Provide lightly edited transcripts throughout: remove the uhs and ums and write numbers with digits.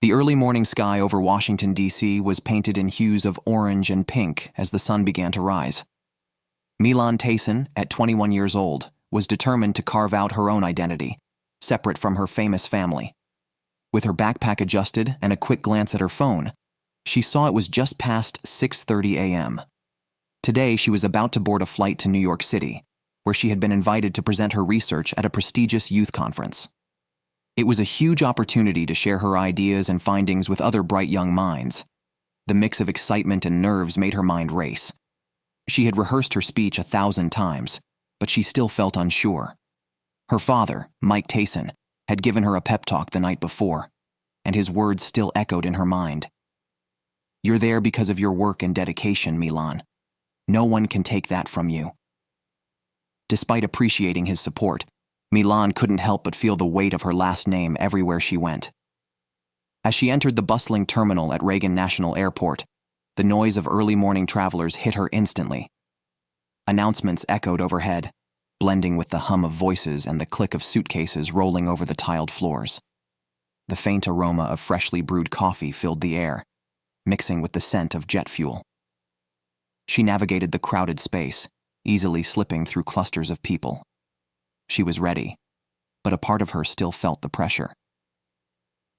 The early morning sky over Washington, D.C. was painted in hues of orange and pink as the sun began to rise. MiLan Tayson, at 21 years old, was determined to carve out her own identity, separate from her famous family. With her backpack adjusted and a quick glance at her phone, she saw it was just past 6:30 a.m. Today, she was about to board a flight to New York City, where she had been invited to present her research at a prestigious youth conference. It was a huge opportunity to share her ideas and findings with other bright young minds. The mix of excitement and nerves made her mind race. She had rehearsed her speech 1,000 times, but she still felt unsure. Her father, Mike Tayson, had given her a pep talk the night before, and his words still echoed in her mind. "You're there because of your work and dedication, MiLan. No one can take that from you." Despite appreciating his support, MiLan couldn't help but feel the weight of her last name everywhere she went. As she entered the bustling terminal at Reagan National Airport, the noise of early morning travelers hit her instantly. Announcements echoed overhead, blending with the hum of voices and the click of suitcases rolling over the tiled floors. The faint aroma of freshly brewed coffee filled the air, mixing with the scent of jet fuel. She navigated the crowded space, easily slipping through clusters of people. She was ready, but a part of her still felt the pressure.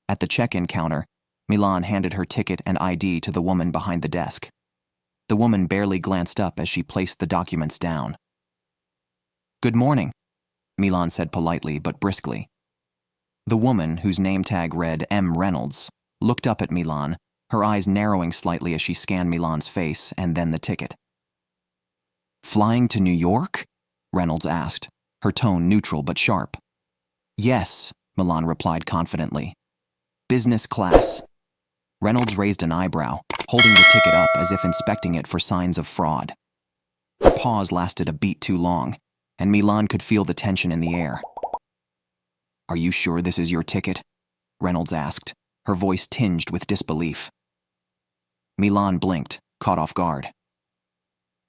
At the check-in counter, MiLan handed her ticket and ID to the woman behind the desk. The woman barely glanced up as she placed the documents down. "Good morning," MiLan said politely but briskly. The woman, whose name tag read M. Reynolds, looked up at MiLan, her eyes narrowing slightly as she scanned MiLan's face and then the ticket. "Flying to New York?" Reynolds asked, her tone neutral but sharp. "Yes," MiLan replied confidently. "Business class." Reynolds raised an eyebrow, holding the ticket up as if inspecting it for signs of fraud. The pause lasted a beat too long, and MiLan could feel the tension in the air. "Are you sure this is your ticket?" Reynolds asked, her voice tinged with disbelief. MiLan blinked, caught off guard.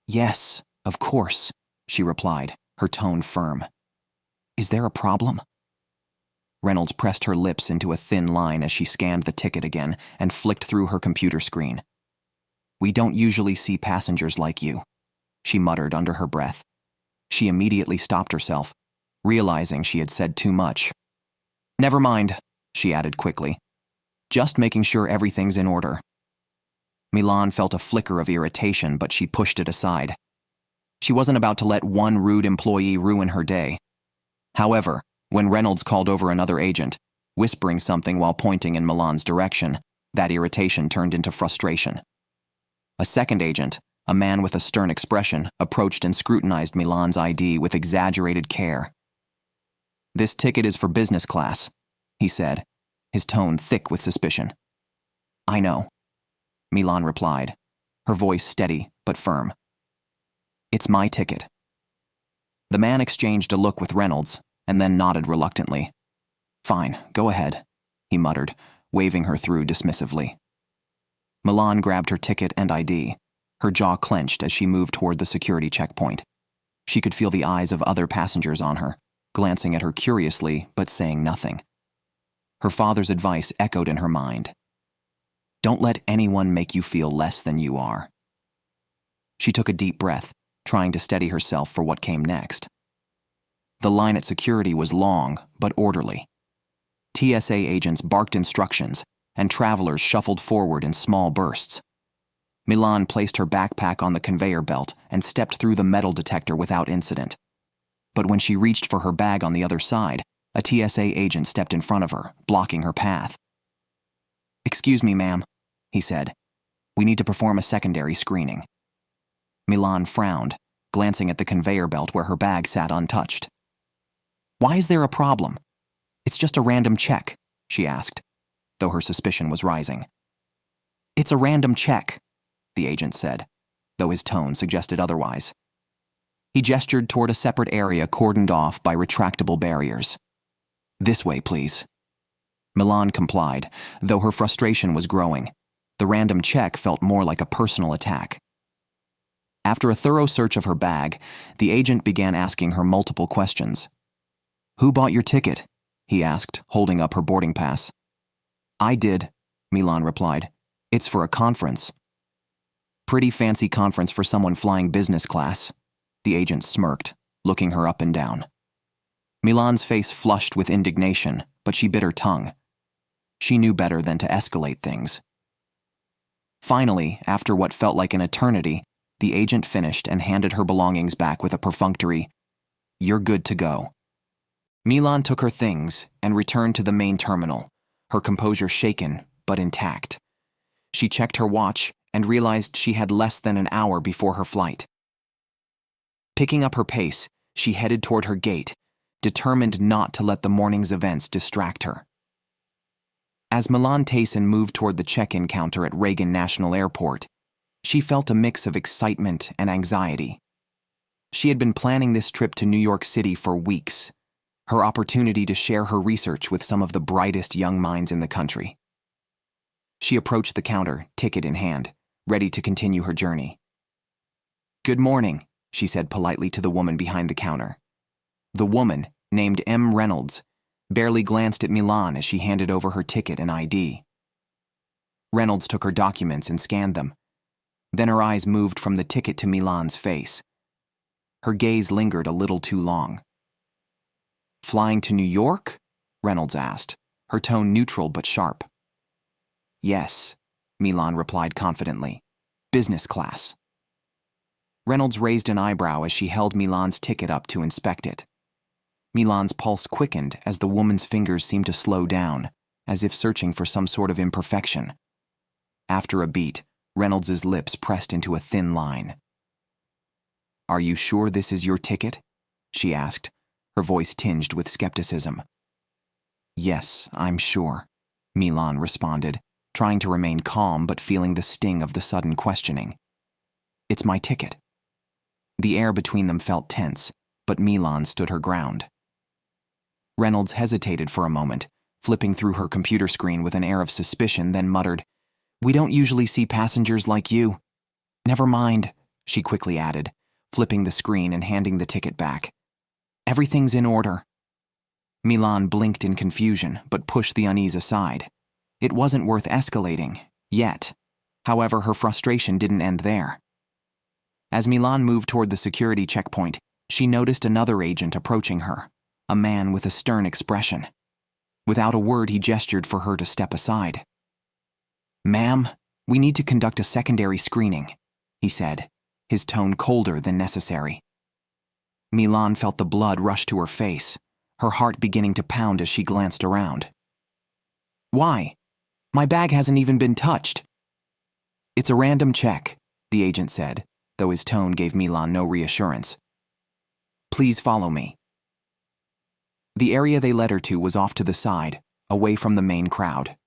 "Yes, of course," she replied, her tone firm. "Is there a problem?" Reynolds pressed her lips into a thin line as she scanned the ticket again and flicked through her computer screen. "We don't usually see passengers like you," she muttered under her breath. She immediately stopped herself, realizing she had said too much. "Never mind," she added quickly. "Just making sure everything's in order." MiLan felt a flicker of irritation, but she pushed it aside. She wasn't about to let one rude employee ruin her day. However, when Reynolds called over another agent, whispering something while pointing in MiLan's direction, that irritation turned into frustration. A second agent, a man with a stern expression, approached and scrutinized MiLan's ID with exaggerated care. "This ticket is for business class," he said, his tone thick with suspicion. "I know," MiLan replied, her voice steady but firm. "It's my ticket." The man exchanged a look with Reynolds and then nodded reluctantly. "Fine, go ahead," he muttered, waving her through dismissively. MiLan grabbed her ticket and ID, her jaw clenched as she moved toward the security checkpoint. She could feel the eyes of other passengers on her, glancing at her curiously but saying nothing. Her father's advice echoed in her mind. Don't let anyone make you feel less than you are. She took a deep breath, trying to steady herself for what came next. The line at security was long but orderly. TSA agents barked instructions, and travelers shuffled forward in small bursts. MiLan placed her backpack on the conveyor belt and stepped through the metal detector without incident. But when she reached for her bag on the other side, a TSA agent stepped in front of her, blocking her path. "Excuse me, ma'am," he said. "We need to perform a secondary screening." MiLan frowned, glancing at the conveyor belt where her bag sat untouched. "Why is there a problem? It's just a random check," she asked, though her suspicion was rising. "It's a random check," the agent said, though his tone suggested otherwise. He gestured toward a separate area cordoned off by retractable barriers. "This way, please." MiLan complied, though her frustration was growing. The random check felt more like a personal attack. After a thorough search of her bag, the agent began asking her multiple questions. "Who bought your ticket?" he asked, holding up her boarding pass. "I did," MiLan replied. It's for a conference. Pretty fancy conference for someone flying business class. The agent smirked, looking her up and down. MiLan's face flushed with indignation, but she bit her tongue. She knew better than to escalate things. Finally, after what felt like an eternity, the agent finished and handed her belongings back with a perfunctory, "You're good to go." MiLan took her things and returned to the main terminal, her composure shaken but intact. She checked her watch and realized she had less than an hour before her flight. Picking up her pace, she headed toward her gate, determined not to let the morning's events distract her. As MiLan Tayson moved toward the check-in counter at Reagan National Airport, she felt a mix of excitement and anxiety. She had been planning this trip to New York City for weeks, her opportunity to share her research with some of the brightest young minds in the country. She approached the counter, ticket in hand, ready to continue her journey. "Good morning," she said politely to the woman behind the counter. The woman, named M. Reynolds, barely glanced at MiLan as she handed over her ticket and ID. Reynolds took her documents and scanned them. Then her eyes moved from the ticket to MiLan's face. Her gaze lingered a little too long. "Flying to New York?" Reynolds asked, her tone neutral but sharp. "Yes," MiLan replied confidently. "Business class." Reynolds raised an eyebrow as she held MiLan's ticket up to inspect it. MiLan's pulse quickened as the woman's fingers seemed to slow down, as if searching for some sort of imperfection. After a beat, Reynolds's lips pressed into a thin line. "Are you sure this is your ticket?" she asked, her voice tinged with skepticism. "Yes, I'm sure," MiLan responded, trying to remain calm but feeling the sting of the sudden questioning. "It's my ticket." The air between them felt tense, but MiLan stood her ground. Reynolds hesitated for a moment, flipping through her computer screen with an air of suspicion, then muttered, "We don't usually see passengers like you." "Never mind," she quickly added, flipping the screen and handing the ticket back. "Everything's in order." MiLan blinked in confusion, but pushed the unease aside. It wasn't worth escalating, yet. However, her frustration didn't end there. As MiLan moved toward the security checkpoint, she noticed another agent approaching her, a man with a stern expression. Without a word, he gestured for her to step aside. "Ma'am, we need to conduct a secondary screening," he said, his tone colder than necessary. MiLan felt the blood rush to her face, her heart beginning to pound as she glanced around. "Why? My bag hasn't even been touched." "It's a random check," the agent said, though his tone gave MiLan no reassurance. "Please follow me." The area they led her to was off to the side, away from the main crowd.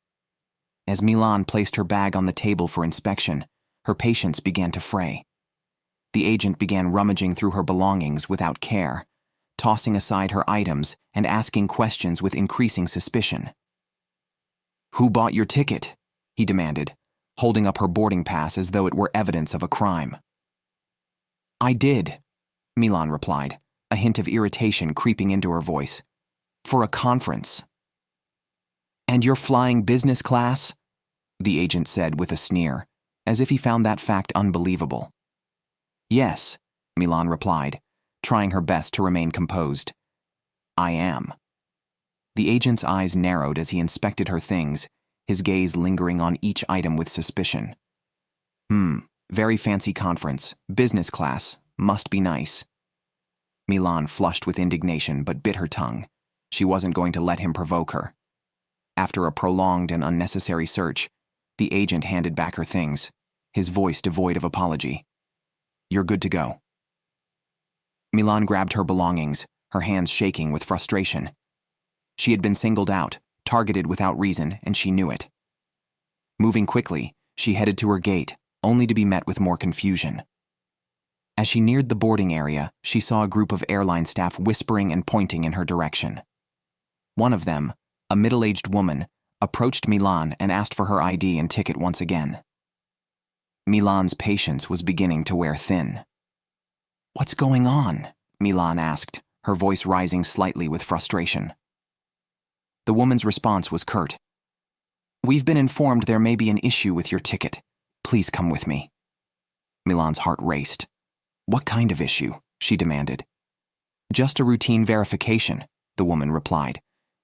As MiLan placed her bag on the table for inspection, her patience began to fray. The agent began rummaging through her belongings without care, tossing aside her items and asking questions with increasing suspicion. "Who bought your ticket?" he demanded, holding up her boarding pass as though it were evidence of a crime. "I did," MiLan replied, a hint of irritation creeping into her voice. "For a conference." "And you're flying business class?" the agent said with a sneer, as if he found that fact unbelievable. "Yes," MiLan replied, trying her best to remain composed. "I am." The agent's eyes narrowed as he inspected her things, his gaze lingering on each item with suspicion. Very fancy conference, business class, must be nice." MiLan flushed with indignation but bit her tongue. She wasn't going to let him provoke her. After a prolonged and unnecessary search, the agent handed back her things, his voice devoid of apology. "You're good to go." MiLan grabbed her belongings, her hands shaking with frustration. She had been singled out, targeted without reason, and she knew it. Moving quickly, she headed to her gate, only to be met with more confusion. As she neared the boarding area, she saw a group of airline staff whispering and pointing in her direction. One of them, a middle-aged woman, approached MiLan and asked for her ID and ticket once again. MiLan's patience was beginning to wear thin. "What's going on?" MiLan asked, her voice rising slightly with frustration. The woman's response was curt. We've been informed there may be an issue with your ticket. Please come with me. MiLan's heart raced. What kind of issue? She demanded. Just a routine verification, the woman replied,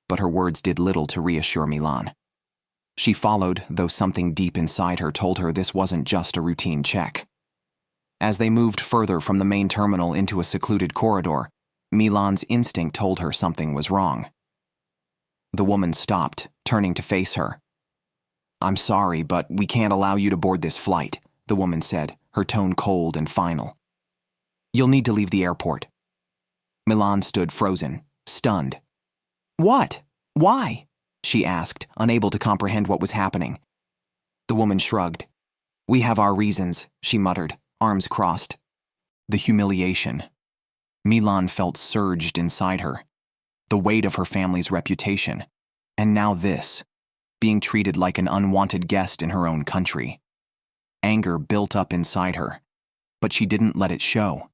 but her words did little to reassure MiLan. She followed, though something deep inside her told her this wasn't just a routine check. As they moved further from the main terminal into a secluded corridor, MiLan's instinct told her something was wrong. The woman stopped, turning to face her. I'm sorry, but we can't allow you to board this flight, the woman said, her tone cold and final. You'll need to leave the airport. MiLan stood frozen, stunned. What? Why? She asked, unable to comprehend what was happening. The woman shrugged. We have our reasons, she muttered, arms crossed. The humiliation. MiLan felt surged inside her. The weight of her family's reputation. And now this, being treated like an unwanted guest in her own country. Anger built up inside her, but she didn't let it show.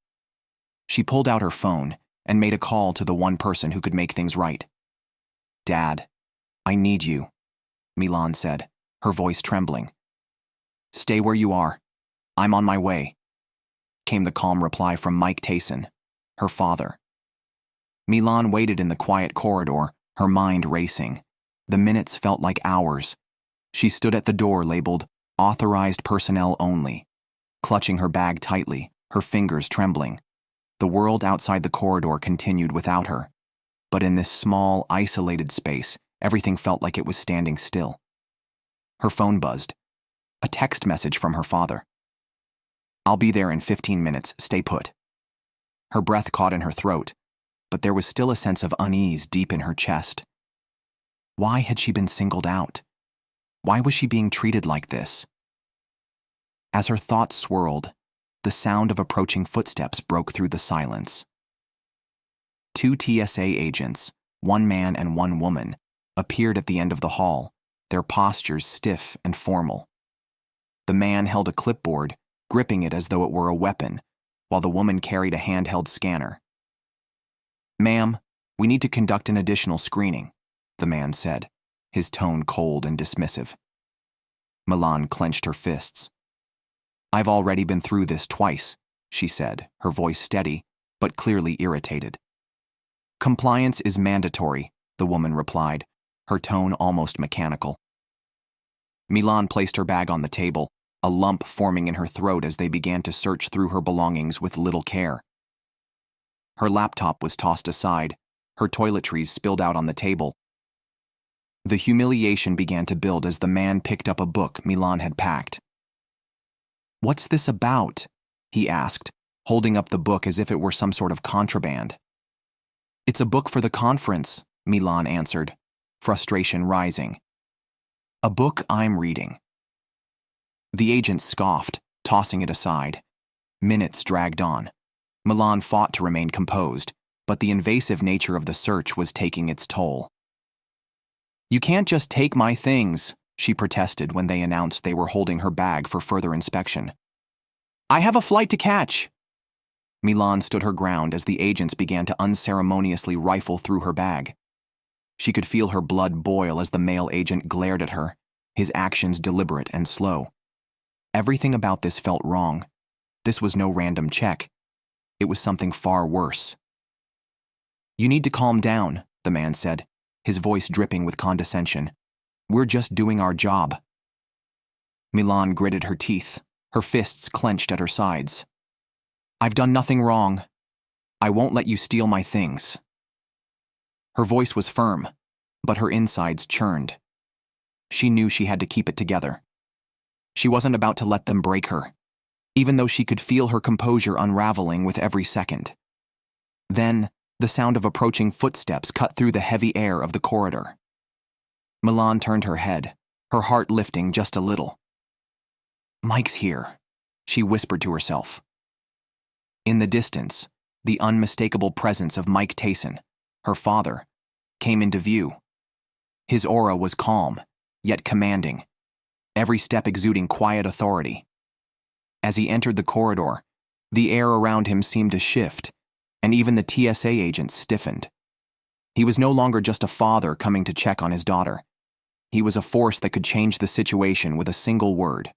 She pulled out her phone and made a call to the one person who could make things right. Dad, I need you, MiLan said, her voice trembling. Stay where you are. I'm on my way, came the calm reply from Mike Tayson, her father. MiLan waited in the quiet corridor, her mind racing. The minutes felt like hours. She stood at the door labeled Authorized Personnel Only, clutching her bag tightly, her fingers trembling. The world outside the corridor continued without her. But in this small, isolated space, everything felt like it was standing still. Her phone buzzed. A text message from her father. I'll be there in 15 minutes, stay put. Her breath caught in her throat, but there was still a sense of unease deep in her chest. Why had she been singled out? Why was she being treated like this? As her thoughts swirled, the sound of approaching footsteps broke through the silence. 2 TSA agents, one man and one woman, appeared at the end of the hall, their postures stiff and formal. The man held a clipboard, gripping it as though it were a weapon, while the woman carried a handheld scanner. Ma'am, we need to conduct an additional screening, the man said, his tone cold and dismissive. MiLan clenched her fists. I've already been through this twice, she said, her voice steady, but clearly irritated. Compliance is mandatory, the woman replied, her tone almost mechanical. MiLan placed her bag on the table, a lump forming in her throat as they began to search through her belongings with little care. Her laptop was tossed aside, her toiletries spilled out on the table. The humiliation began to build as the man picked up a book MiLan had packed. What's this about? He asked, holding up the book as if it were some sort of contraband. It's a book for the conference, MiLan answered, frustration rising. A book I'm reading. The agent scoffed, tossing it aside. Minutes dragged on. MiLan fought to remain composed, but the invasive nature of the search was taking its toll. You can't just take my things, she protested when they announced they were holding her bag for further inspection. I have a flight to catch. MiLan stood her ground as the agents began to unceremoniously rifle through her bag. She could feel her blood boil as the male agent glared at her, his actions deliberate and slow. Everything about this felt wrong. This was no random check. It was something far worse. You need to calm down, the man said, his voice dripping with condescension. We're just doing our job. MiLan gritted her teeth, her fists clenched at her sides. I've done nothing wrong. I won't let you steal my things. Her voice was firm, but her insides churned. She knew she had to keep it together. She wasn't about to let them break her, even though she could feel her composure unraveling with every second. Then, the sound of approaching footsteps cut through the heavy air of the corridor. MiLan turned her head, her heart lifting just a little. Mike's here, she whispered to herself. In the distance, the unmistakable presence of Mike Tayson, her father, came into view. His aura was calm, yet commanding, every step exuding quiet authority. As he entered the corridor, the air around him seemed to shift, and even the TSA agents stiffened. He was no longer just a father coming to check on his daughter. He was a force that could change the situation with a single word.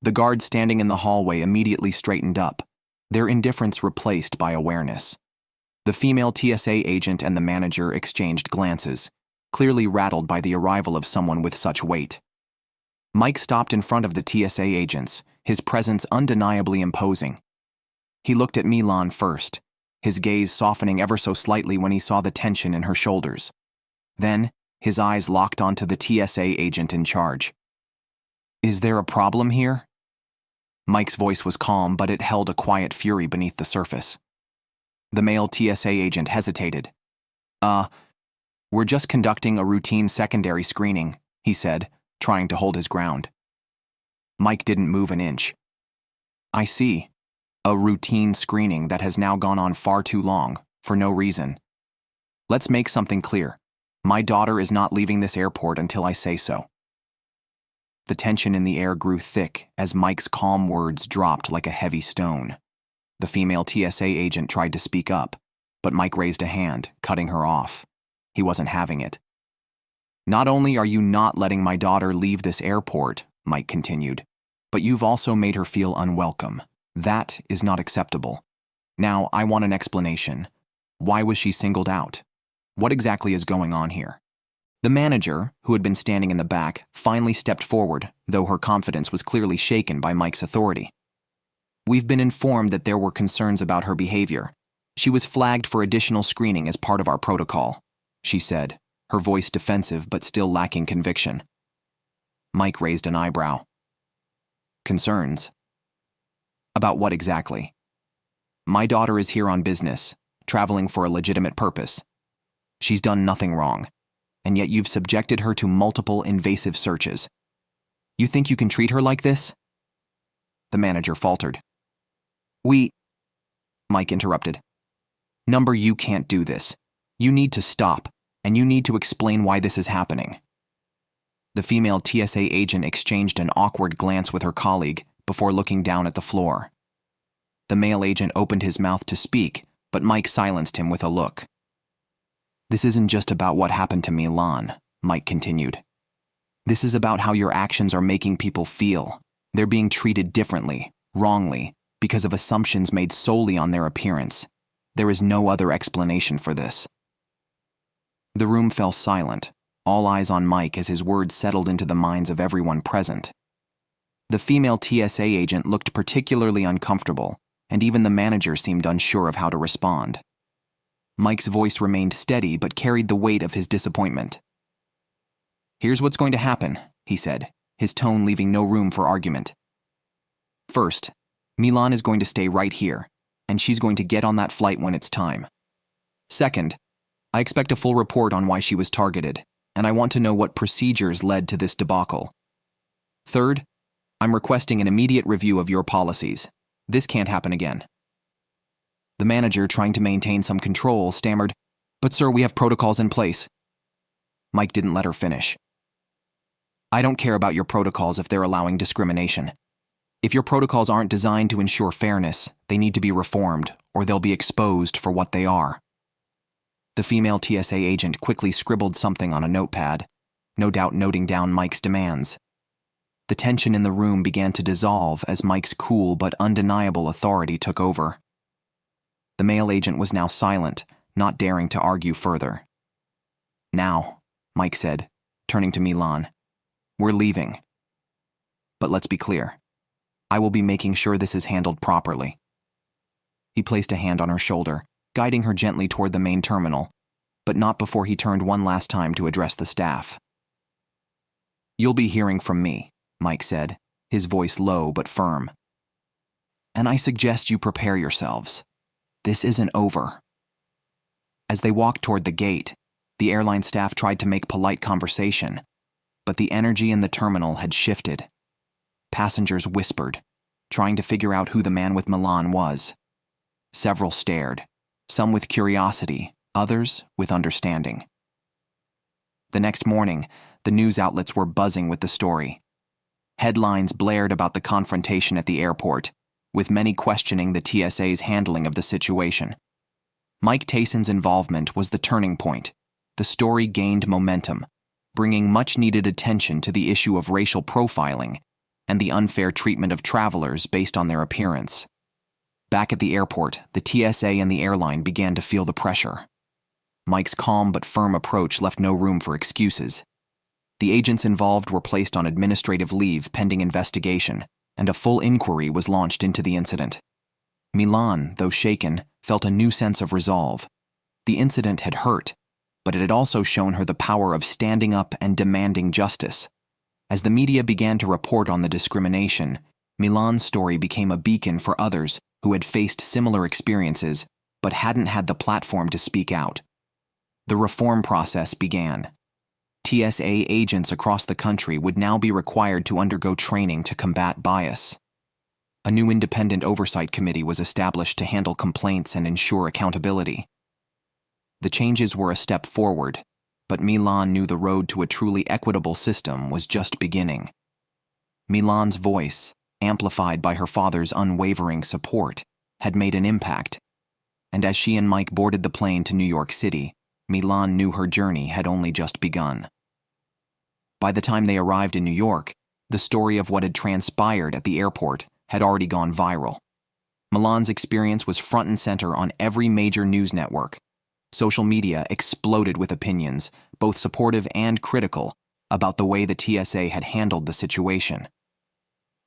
The guards standing in the hallway immediately straightened up, their indifference replaced by awareness. The female TSA agent and the manager exchanged glances, clearly rattled by the arrival of someone with such weight. Mike stopped in front of the TSA agents, his presence undeniably imposing. He looked at MiLan first, his gaze softening ever so slightly when he saw the tension in her shoulders. Then, his eyes locked onto the TSA agent in charge. "Is there a problem here?" Mike's voice was calm, but it held a quiet fury beneath the surface. The male TSA agent hesitated. We're just conducting a routine secondary screening," he said, trying to hold his ground. Mike didn't move an inch. "I see. A routine screening that has now gone on far too long, for no reason. Let's make something clear. My daughter is not leaving this airport until I say so." The tension in the air grew thick as Mike's calm words dropped like a heavy stone. The female TSA agent tried to speak up, but Mike raised a hand, cutting her off. He wasn't having it. "Not only are you not letting my daughter leave this airport," Mike continued, "but you've also made her feel unwelcome. That is not acceptable. Now, I want an explanation. Why was she singled out? What exactly is going on here?" The manager, who had been standing in the back, finally stepped forward, though her confidence was clearly shaken by Mike's authority. "We've been informed that there were concerns about her behavior. She was flagged for additional screening as part of our protocol," she said, her voice defensive but still lacking conviction. Mike raised an eyebrow. "Concerns? About what exactly?" "My daughter is here on business, traveling for a legitimate purpose. She's done nothing wrong, and yet you've subjected her to multiple invasive searches. You think you can treat her like this?" The manager faltered. Mike interrupted. "Number, you can't do this. You need to stop, and you need to explain why this is happening." The female TSA agent exchanged an awkward glance with her colleague before looking down at the floor. The male agent opened his mouth to speak, but Mike silenced him with a look. "This isn't just about what happened to MiLan," Mike continued. "This is about how your actions are making people feel. They're being treated differently, wrongly, because of assumptions made solely on their appearance. There is no other explanation for this." The room fell silent, all eyes on Mike as his words settled into the minds of everyone present. The female TSA agent looked particularly uncomfortable, and even the manager seemed unsure of how to respond. Mike's voice remained steady but carried the weight of his disappointment. "Here's what's going to happen," he said, his tone leaving no room for argument. "First, MiLan is going to stay right here, and she's going to get on that flight when it's time. Second, I expect a full report on why she was targeted, and I want to know what procedures led to this debacle. Third, I'm requesting an immediate review of your policies. This can't happen again." The manager, trying to maintain some control, stammered, "But sir, we have protocols in place." Mike didn't let her finish. "I don't care about your protocols if they're allowing discrimination. If your protocols aren't designed to ensure fairness, they need to be reformed, or they'll be exposed for what they are." The female TSA agent quickly scribbled something on a notepad, no doubt noting down Mike's demands. The tension in the room began to dissolve as Mike's cool but undeniable authority took over. The male agent was now silent, not daring to argue further. "Now," Mike said, turning to MiLan, "we're leaving. But let's be clear. I will be making sure this is handled properly." He placed a hand on her shoulder, guiding her gently toward the main terminal, but not before he turned one last time to address the staff. "You'll be hearing from me," Mike said, his voice low but firm. "And I suggest you prepare yourselves. This isn't over." As they walked toward the gate, the airline staff tried to make polite conversation, but the energy in the terminal had shifted. Passengers whispered, trying to figure out who the man with MiLan was. Several stared, some with curiosity, others with understanding. The next morning, the news outlets were buzzing with the story. Headlines blared about the confrontation at the airport, with many questioning the TSA's handling of the situation. Mike Tayson's involvement was the turning point. The story gained momentum. bringing much-needed attention to the issue of racial profiling and the unfair treatment of travelers based on their appearance. Back at the airport, the TSA and the airline began to feel the pressure. Mike's calm but firm approach left no room for excuses. The agents involved were placed on administrative leave pending investigation, and a full inquiry was launched into the incident. MiLan, though shaken, felt a new sense of resolve. The incident had hurt, but it had also shown her the power of standing up and demanding justice. As the media began to report on the discrimination, MiLan's story became a beacon for others who had faced similar experiences but hadn't had the platform to speak out. The reform process began. TSA agents across the country would now be required to undergo training to combat bias. A new independent oversight committee was established to handle complaints and ensure accountability. The changes were a step forward, but MiLan knew the road to a truly equitable system was just beginning. MiLan's voice, amplified by her father's unwavering support, had made an impact, and as she and Mike boarded the plane to New York City, MiLan knew her journey had only just begun. By the time they arrived in New York, the story of what had transpired at the airport had already gone viral. MiLan's experience was front and center on every major news network. Social media exploded with opinions, both supportive and critical, about the way the TSA had handled the situation.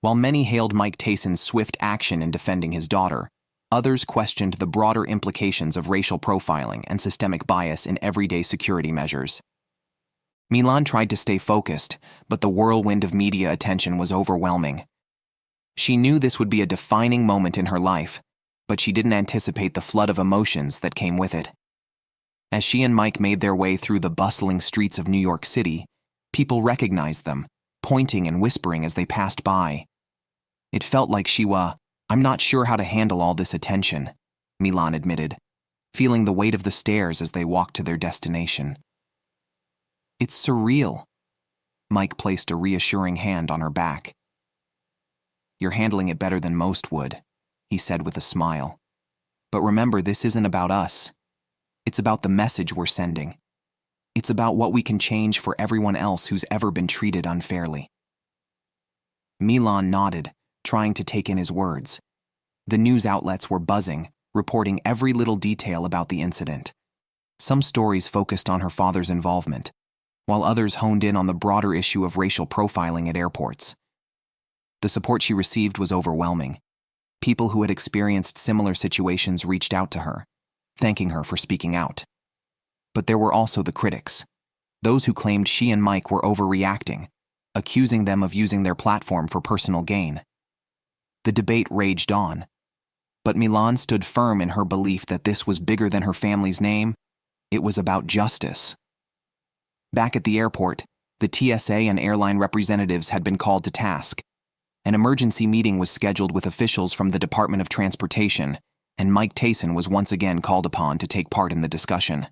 While many hailed Mike Tayson's swift action in defending his daughter, others questioned the broader implications of racial profiling and systemic bias in everyday security measures. MiLan tried to stay focused, but the whirlwind of media attention was overwhelming. She knew this would be a defining moment in her life, but she didn't anticipate the flood of emotions that came with it. As she and Mike made their way through the bustling streets of New York City, people recognized them, pointing and whispering as they passed by. It felt like I'm not sure how to handle all this attention, MiLan admitted, feeling the weight of the stairs as they walked to their destination. It's surreal. Mike placed a reassuring hand on her back. You're handling it better than most would, he said with a smile. But remember, this isn't about us. It's about the message we're sending. It's about what we can change for everyone else who's ever been treated unfairly. MiLan nodded, trying to take in his words. The news outlets were buzzing, reporting every little detail about the incident. Some stories focused on her father's involvement, while others honed in on the broader issue of racial profiling at airports. The support she received was overwhelming. People who had experienced similar situations reached out to her, thanking her for speaking out. But there were also the critics, those who claimed she and Mike were overreacting, accusing them of using their platform for personal gain. The debate raged on, but MiLan stood firm in her belief that this was bigger than her family's name. It was about justice. Back at the airport, the TSA and airline representatives had been called to task. An emergency meeting was scheduled with officials from the Department of Transportation, and Mike Tayson was once again called upon to take part in the discussion.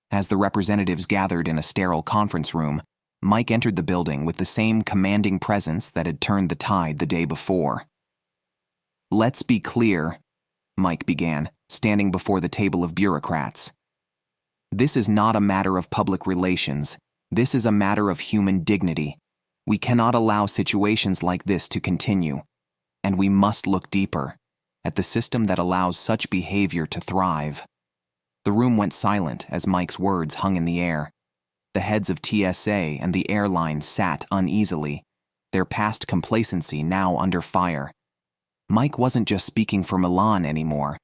As the representatives gathered in a sterile conference room, Mike entered the building with the same commanding presence that had turned the tide the day before. Let's be clear, Mike began, standing before the table of bureaucrats. This is not a matter of public relations. This is a matter of human dignity. We cannot allow situations like this to continue, and we must look deeper at the system that allows such behavior to thrive. The room went silent as Mike's words hung in the air. The heads of TSA and the airline sat uneasily, their past complacency now under fire. Mike wasn't just speaking for MiLan anymore.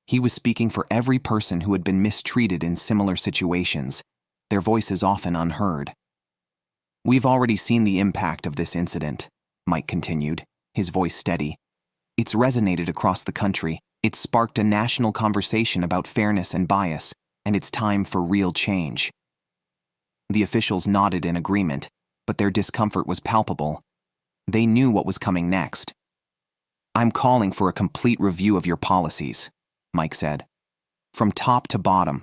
He was speaking for every person who had been mistreated in similar situations, their voices often unheard. We've already seen the impact of this incident, Mike continued, his voice steady. It's resonated across the country. It's sparked a national conversation about fairness and bias, and it's time for real change. The officials nodded in agreement, but their discomfort was palpable. They knew what was coming next. I'm calling for a complete review of your policies, Mike said. From top to bottom.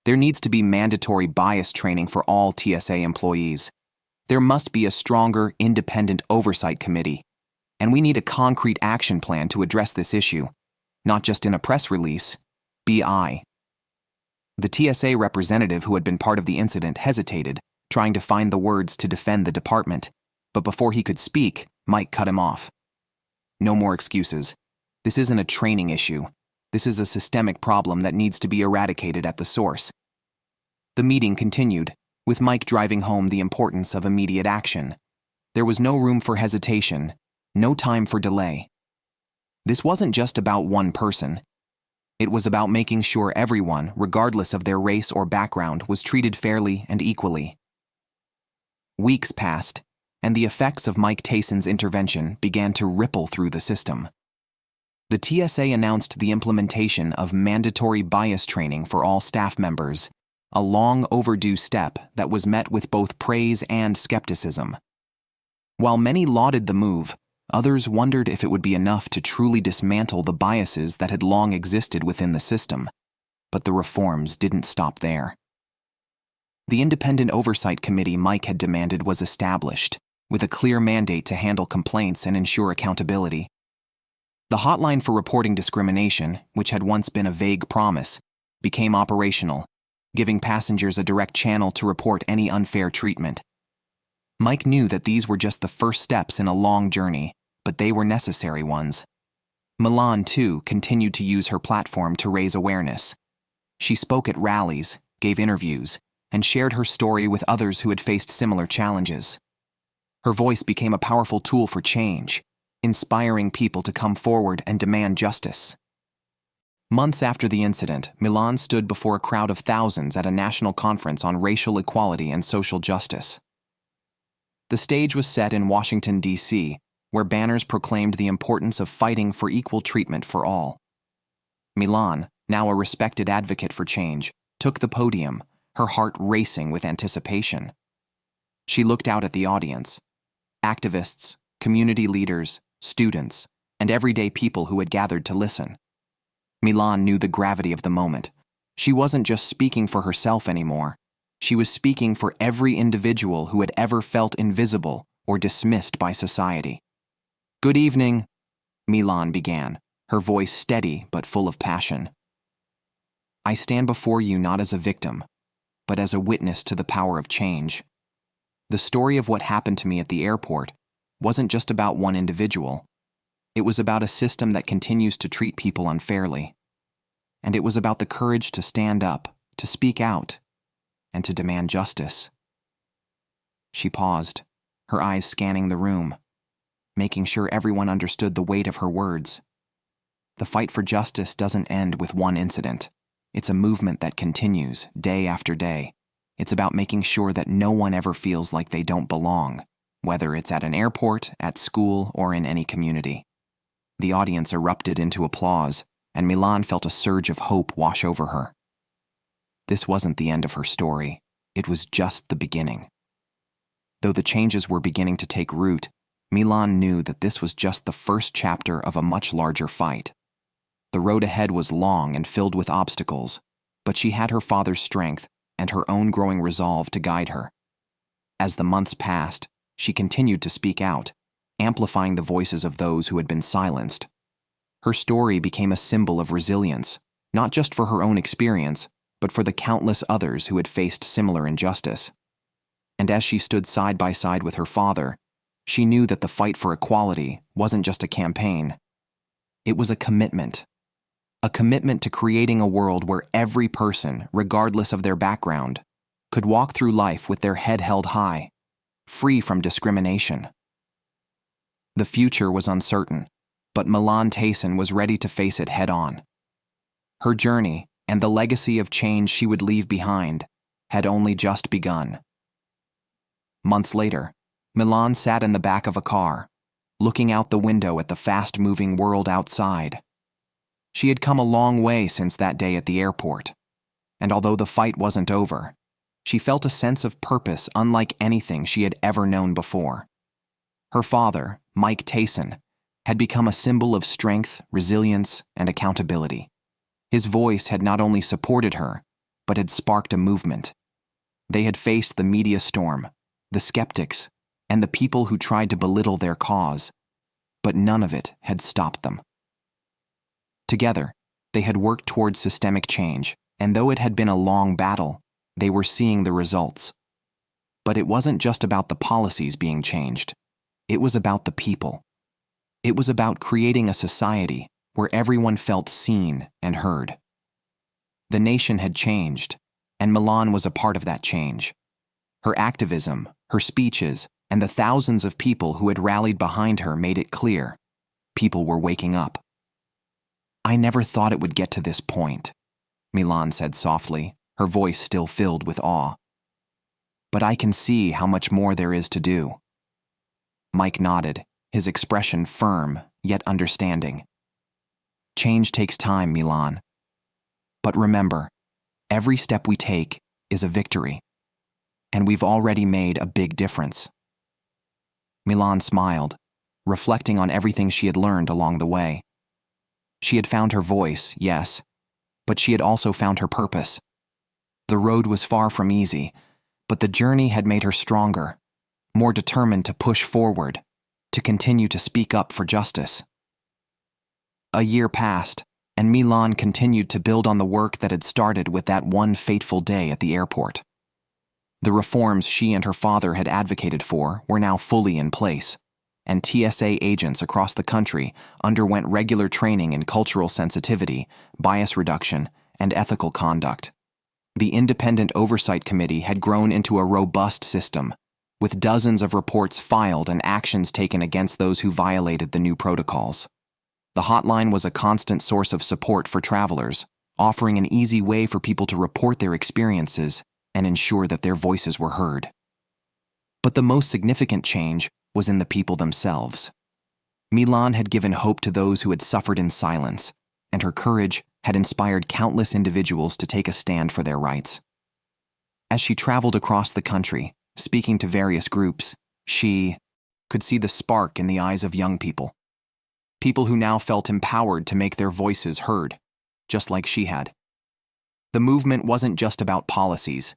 There needs to be mandatory bias training for all TSA employees. There must be a stronger, independent oversight committee. And we need a concrete action plan to address this issue, not just in a press release. BI. The TSA representative who had been part of the incident hesitated, trying to find the words to defend the department, but before he could speak, Mike cut him off. No more excuses. This isn't a training issue. This is a systemic problem that needs to be eradicated at the source. The meeting continued, with Mike driving home the importance of immediate action. There was no room for hesitation, no time for delay. This wasn't just about one person. It was about making sure everyone, regardless of their race or background, was treated fairly and equally. Weeks passed, and the effects of Mike Tayson's intervention began to ripple through the system. The TSA announced the implementation of mandatory bias training for all staff members, a long overdue step that was met with both praise and skepticism. While many lauded the move, others wondered if it would be enough to truly dismantle the biases that had long existed within the system. But the reforms didn't stop there. The independent oversight committee Mike had demanded was established, with a clear mandate to handle complaints and ensure accountability. The hotline for reporting discrimination, which had once been a vague promise, became operational, giving passengers a direct channel to report any unfair treatment. Mike knew that these were just the first steps in a long journey, but they were necessary ones. MiLan, too, continued to use her platform to raise awareness. She spoke at rallies, gave interviews, and shared her story with others who had faced similar challenges. Her voice became a powerful tool for change, inspiring people to come forward and demand justice. Months after the incident, MiLan stood before a crowd of thousands at a national conference on racial equality and social justice. The stage was set in Washington, D.C., where banners proclaimed the importance of fighting for equal treatment for all. MiLan, now a respected advocate for change, took the podium, her heart racing with anticipation. She looked out at the audience. Activists, community leaders, students, and everyday people who had gathered to listen. MiLan knew the gravity of the moment. She wasn't just speaking for herself anymore. She was speaking for every individual who had ever felt invisible or dismissed by society. "Good evening," MiLan began, her voice steady but full of passion. "I stand before you not as a victim, but as a witness to the power of change. The story of what happened to me at the airport wasn't just about one individual. It was about a system that continues to treat people unfairly. And it was about the courage to stand up, to speak out, and to demand justice." She paused, her eyes scanning the room, making sure everyone understood the weight of her words. The fight for justice doesn't end with one incident. It's a movement that continues, day after day. It's about making sure that no one ever feels like they don't belong, whether it's at an airport, at school, or in any community. The audience erupted into applause, and MiLan felt a surge of hope wash over her. This wasn't the end of her story. It was just the beginning. Though the changes were beginning to take root, MiLan knew that this was just the first chapter of a much larger fight. The road ahead was long and filled with obstacles, but she had her father's strength and her own growing resolve to guide her. As the months passed, she continued to speak out, amplifying the voices of those who had been silenced. Her story became a symbol of resilience, not just for her own experience, but for the countless others who had faced similar injustice. And as she stood side by side with her father, she knew that the fight for equality wasn't just a campaign. It was a commitment to creating a world where every person, regardless of their background, could walk through life with their head held high, free from discrimination. The future was uncertain, but MiLan Tayson was ready to face it head-on. Her journey, and the legacy of change she would leave behind, had only just begun. Months later, MiLan sat in the back of a car, looking out the window at the fast-moving world outside. She had come a long way since that day at the airport, and although the fight wasn't over, she felt a sense of purpose unlike anything she had ever known before. Her father, Mike Tayson, had become a symbol of strength, resilience, and accountability. His voice had not only supported her, but had sparked a movement. They had faced the media storm, the skeptics, and the people who tried to belittle their cause, but none of it had stopped them. Together, they had worked towards systemic change, and though it had been a long battle, they were seeing the results. But it wasn't just about the policies being changed. It was about the people. It was about creating a society where everyone felt seen and heard. The nation had changed, and MiLan was a part of that change. Her activism, her speeches, and the thousands of people who had rallied behind her made it clear. People were waking up. "I never thought it would get to this point," MiLan said softly, her voice still filled with awe. "But I can see how much more there is to do." Mike nodded, his expression firm, yet understanding. "Change takes time, MiLan. But remember, every step we take is a victory. And we've already made a big difference." MiLan smiled, reflecting on everything she had learned along the way. She had found her voice, yes, but she had also found her purpose. The road was far from easy, but the journey had made her stronger, more determined to push forward, to continue to speak up for justice. A year passed, and MiLan continued to build on the work that had started with that one fateful day at the airport. The reforms she and her father had advocated for were now fully in place, and TSA agents across the country underwent regular training in cultural sensitivity, bias reduction, and ethical conduct. The Independent Oversight Committee had grown into a robust system, with dozens of reports filed and actions taken against those who violated the new protocols. The hotline was a constant source of support for travelers, offering an easy way for people to report their experiences and ensure that their voices were heard. But the most significant change was in the people themselves. MiLan had given hope to those who had suffered in silence, and her courage had inspired countless individuals to take a stand for their rights. As she traveled across the country, speaking to various groups, she could see the spark in the eyes of young people. People who now felt empowered to make their voices heard, just like she had. The movement wasn't just about policies.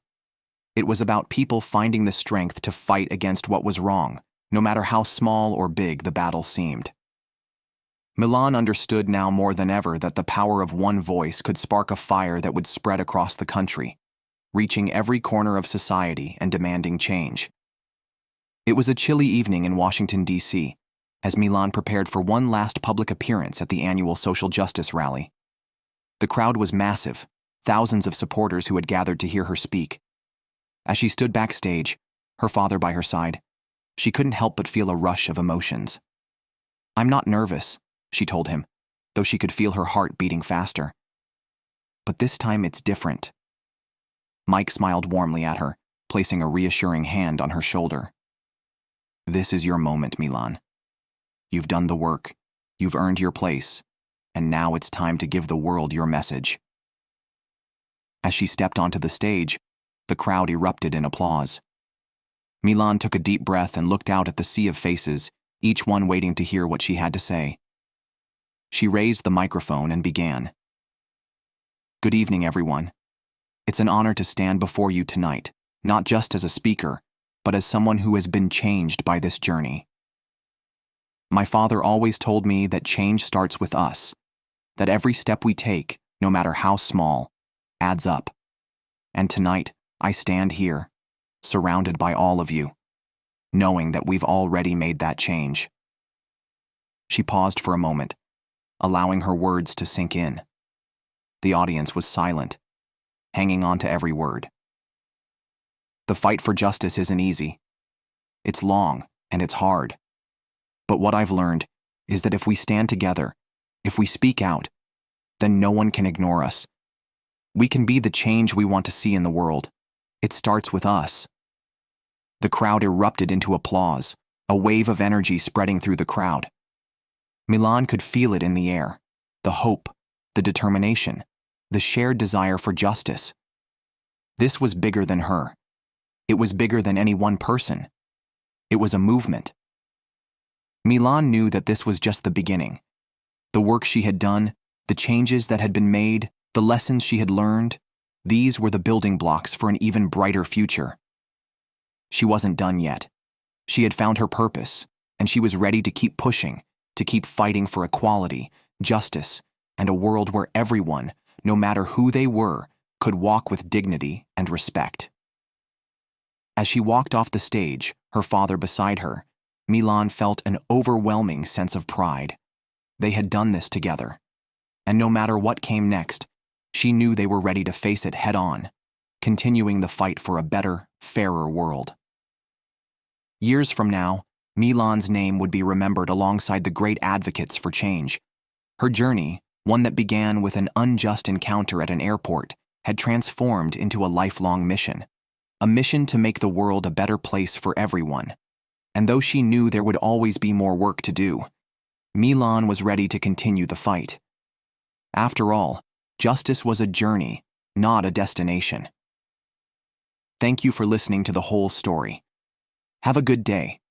It was about people finding the strength to fight against what was wrong, no matter how small or big the battle seemed. MiLan understood now more than ever that the power of one voice could spark a fire that would spread across the country, reaching every corner of society and demanding change. It was a chilly evening in Washington, D.C., as MiLan prepared for one last public appearance at the annual social justice rally. The crowd was massive, thousands of supporters who had gathered to hear her speak. As she stood backstage, her father by her side, she couldn't help but feel a rush of emotions. "I'm not nervous," she told him, though she could feel her heart beating faster. "But this time it's different." Mike smiled warmly at her, placing a reassuring hand on her shoulder. "This is your moment, MiLan. You've done the work, you've earned your place, and now it's time to give the world your message." As she stepped onto the stage, the crowd erupted in applause. MiLan took a deep breath and looked out at the sea of faces, each one waiting to hear what she had to say. She raised the microphone and began. "Good evening, everyone. It's an honor to stand before you tonight, not just as a speaker, but as someone who has been changed by this journey. My father always told me that change starts with us, that every step we take, no matter how small, adds up. And tonight, I stand here, surrounded by all of you, knowing that we've already made that change." She paused for a moment, allowing her words to sink in. The audience was silent, hanging on to every word. The fight for justice isn't easy. It's long and it's hard. But what I've learned is that if we stand together, if we speak out, then no one can ignore us. We can be the change we want to see in the world. It starts with us. The crowd erupted into applause, a wave of energy spreading through the crowd. MiLan could feel it in the air, the hope, the determination, the shared desire for justice. This was bigger than her. It was bigger than any one person. It was a movement. MiLan knew that this was just the beginning. The work she had done, the changes that had been made, the lessons she had learned, these were the building blocks for an even brighter future. She wasn't done yet. She had found her purpose, and she was ready to keep pushing, to keep fighting for equality, justice, and a world where everyone, no matter who they were, could walk with dignity and respect. As she walked off the stage, her father beside her, MiLan felt an overwhelming sense of pride. They had done this together. And no matter what came next, she knew they were ready to face it head-on, continuing the fight for a better, fairer world. Years from now, MiLan's name would be remembered alongside the great advocates for change. Her journey, one that began with an unjust encounter at an airport, had transformed into a lifelong mission. A mission to make the world a better place for everyone. And though she knew there would always be more work to do, MiLan was ready to continue the fight. After all, justice was a journey, not a destination. Thank you for listening to the whole story. Have a good day.